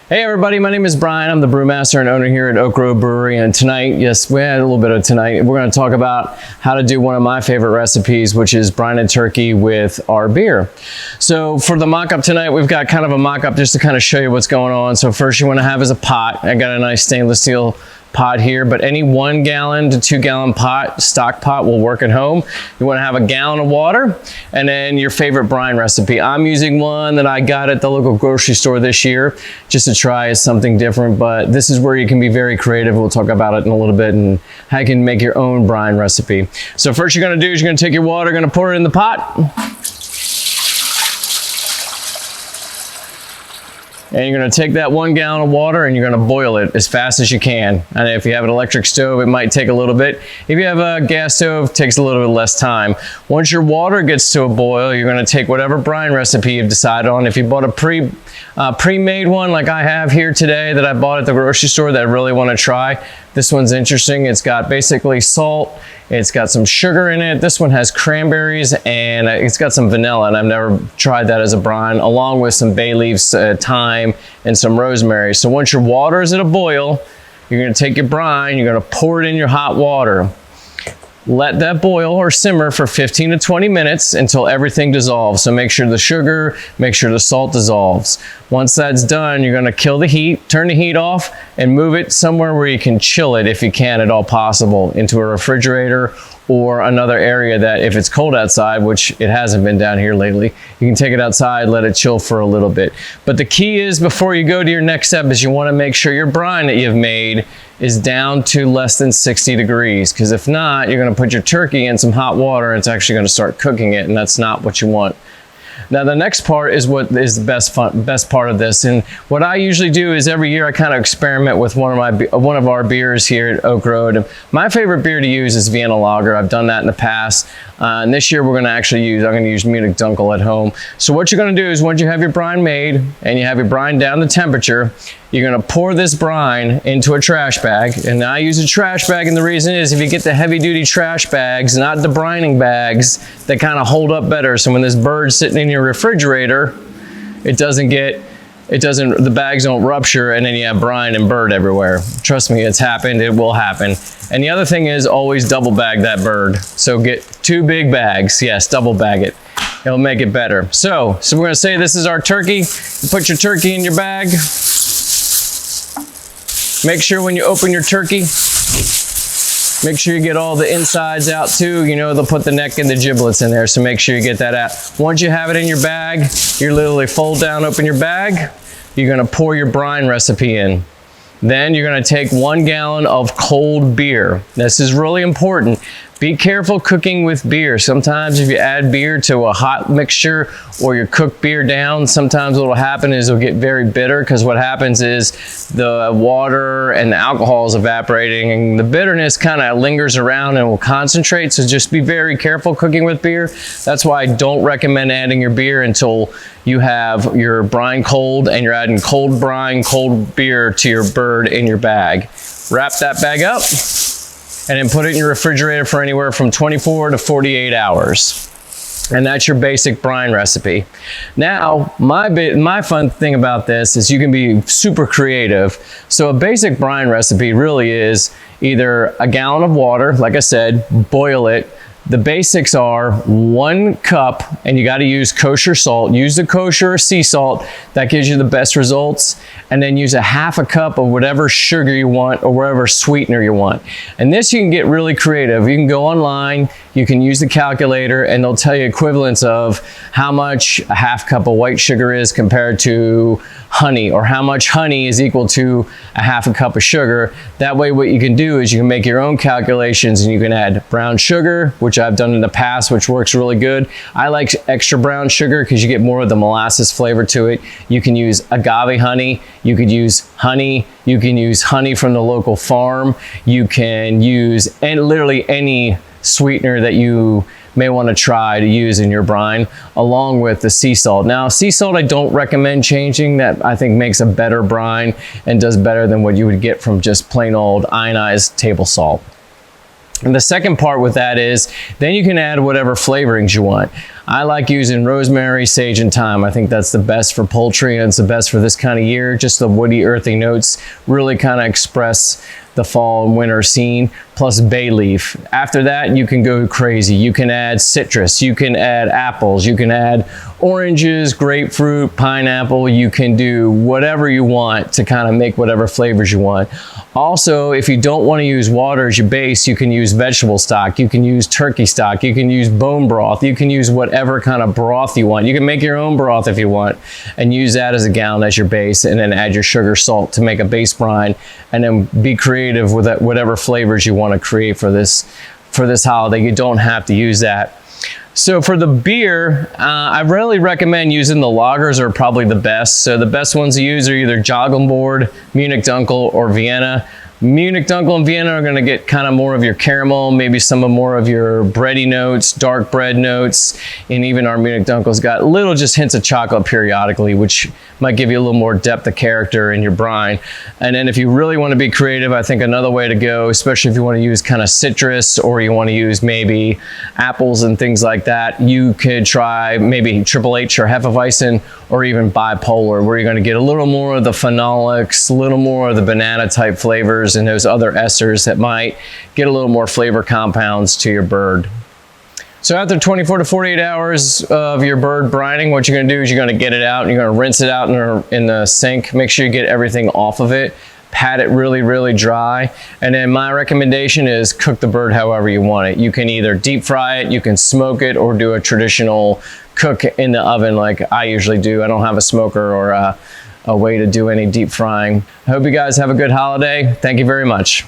Hey everybody, my name is Brian. I'm the brewmaster and owner here at Oak Grove Brewery, and tonight, yes, we had a little bit of tonight, we're going to talk about how to do one of my favorite recipes, which is brine and turkey with our beer. So for the mock-up tonight, we've got kind of a mock-up just to kind of show you what's going on. So first you want to have is a pot. I got a nice stainless steel pot here, but any 1 gallon to 2 gallon pot, stock pot, will work at home. You want to have a gallon of water and then your favorite brine recipe. I'm using one that I got at the local grocery store this year just to try something different, but this is where you can be very creative. We'll talk about it in a little bit and how you can make your own brine recipe. So first you're going to do is you're going to take your water, going to pour it in the pot. And you're going to take that 1 gallon of water and you're going to boil it as fast as you can. And if you have an electric stove, it might take a little bit. If you have a gas stove, it takes a little bit less time. Once your water gets to a boil, you're going to take whatever brine recipe you've decided on. If you bought a pre-made one like I have here today that I bought at the grocery store that I really want to try, this one's interesting. It's got basically salt, it's got some sugar in it. This one has cranberries and it's got some vanilla, and I've never tried that as a brine, along with some bay leaves, thyme, and some rosemary. So once your water is at a boil, you're going to take your brine, you're going to pour it in your hot water. Let that boil or simmer for 15 to 20 minutes until everything dissolves. So make sure the sugar, make sure the salt dissolves. Once that's done, you're gonna kill the heat, turn the heat off, and move it somewhere where you can chill it, if you can at all possible, into a refrigerator or another area that, if it's cold outside, which it hasn't been down here lately, you can take it outside, let it chill for a little bit. But the key is, before you go to your next step, is you wanna make sure your brine that you've made is down to less than 60 degrees. Because if not, you're gonna put your turkey in some hot water and it's actually gonna start cooking it, and that's not what you want. Now the next part is what is the best part of this, and what I usually do is every year I kind of experiment with one of our beers here at Oak Road. And my favorite beer to use is Vienna Lager. I've done that in the past, and this year I'm going to use Munich Dunkel at home. So what you're going to do is, once you have your brine made and you have your brine down to temperature, you're going to pour this brine into a trash bag. And I use a trash bag, and the reason is, if you get the heavy duty trash bags, not the brining bags, they kind of hold up better. So when this bird's sitting in your refrigerator, the bags don't rupture and then you have brine and bird everywhere. Trust me, it's happened, it will happen. And the other thing is, always double bag that bird. So get 2 big bags, yes, double bag it. It'll make it better. So we're gonna say this is our turkey. You put your turkey in your bag. Make sure when you open your turkey, make sure you get all the insides out too. You know, they'll put the neck and the giblets in there, so make sure you get that out. Once you have it in your bag, you literally fold down, open your bag, you're gonna pour your brine recipe in. Then you're gonna take 1 gallon of cold beer. This is really important. Be careful cooking with beer. Sometimes if you add beer to a hot mixture or you cook beer down, sometimes what will happen is it'll get very bitter, because what happens is the water and the alcohol is evaporating and the bitterness kind of lingers around and will concentrate. So just be very careful cooking with beer. That's why I don't recommend adding your beer until you have your brine cold and you're adding cold brine, cold beer to your bird in your bag. Wrap that bag up and then put it in your refrigerator for anywhere from 24 to 48 hours. And that's your basic brine recipe. Now, my fun thing about this is you can be super creative. So a basic brine recipe really is either a gallon of water, like I said, boil it. The basics are 1 cup, and you got to use kosher salt. Use the kosher or sea salt. That gives you the best results. And then use a ½ cup of whatever sugar you want or whatever sweetener you want. And this, you can get really creative. You can go online, you can use the calculator, and they'll tell you equivalents of how much a ½ cup of white sugar is compared to honey, or how much honey is equal to a ½ cup of sugar. That way what you can do is you can make your own calculations, and you can add brown sugar, which I've done in the past, which works really good. I like extra brown sugar because you get more of the molasses flavor to it. You can use agave honey, you could use honey, you can use honey from the local farm, you can use literally any sweetener that you may want to try to use in your brine, along with the sea salt. Now, sea salt I don't recommend changing. That I think makes a better brine and does better than what you would get from just plain old ionized table salt. And the second part with that is, then you can add whatever flavorings you want. I like using rosemary, sage, and thyme. I think that's the best for poultry, and it's the best for this kind of year. Just the woody, earthy notes really kind of express the fall and winter scene, plus bay leaf. After that, you can go crazy. You can add citrus, you can add apples, you can add oranges, grapefruit, pineapple. You can do whatever you want to kind of make whatever flavors you want. Also, if you don't want to use water as your base, you can use vegetable stock, you can use turkey stock, you can use bone broth, you can use whatever kind of broth you want. You can make your own broth if you want and use that as a gallon as your base, and then add your sugar, salt to make a base brine, and then be creative with that, whatever flavors you want to create for this holiday. You don't have to use that. So for the beer, I really recommend using the lagers, are probably the best. So the best ones to use are either Joggenboard, Munich Dunkel, or Vienna. Munich Dunkel and Vienna are going to get kind of more of your caramel, maybe some of more of your bready notes, dark bread notes, and even our Munich Dunkel's got little just hints of chocolate periodically, which might give you a little more depth of character in your brine. And then if you really want to be creative, I think another way to go, especially if you want to use kind of citrus, or you want to use maybe apples and things like that, you could try maybe Triple H or Hefeweizen, or even bipolar, where you're going to get a little more of the phenolics, a little more of the banana type flavors, and those other esters that might get a little more flavor compounds to your bird. So after 24 to 48 hours of your bird brining, what you're going to do is you're going to get it out and you're going to rinse it out in the sink. Make sure you get everything off of it. Pat it really, really dry. And then my recommendation is cook the bird however you want it. You can either deep fry it, you can smoke it, or do a traditional cook in the oven like I usually do. I don't have a smoker or a way to do any deep frying. I hope you guys have a good holiday. Thank you very much.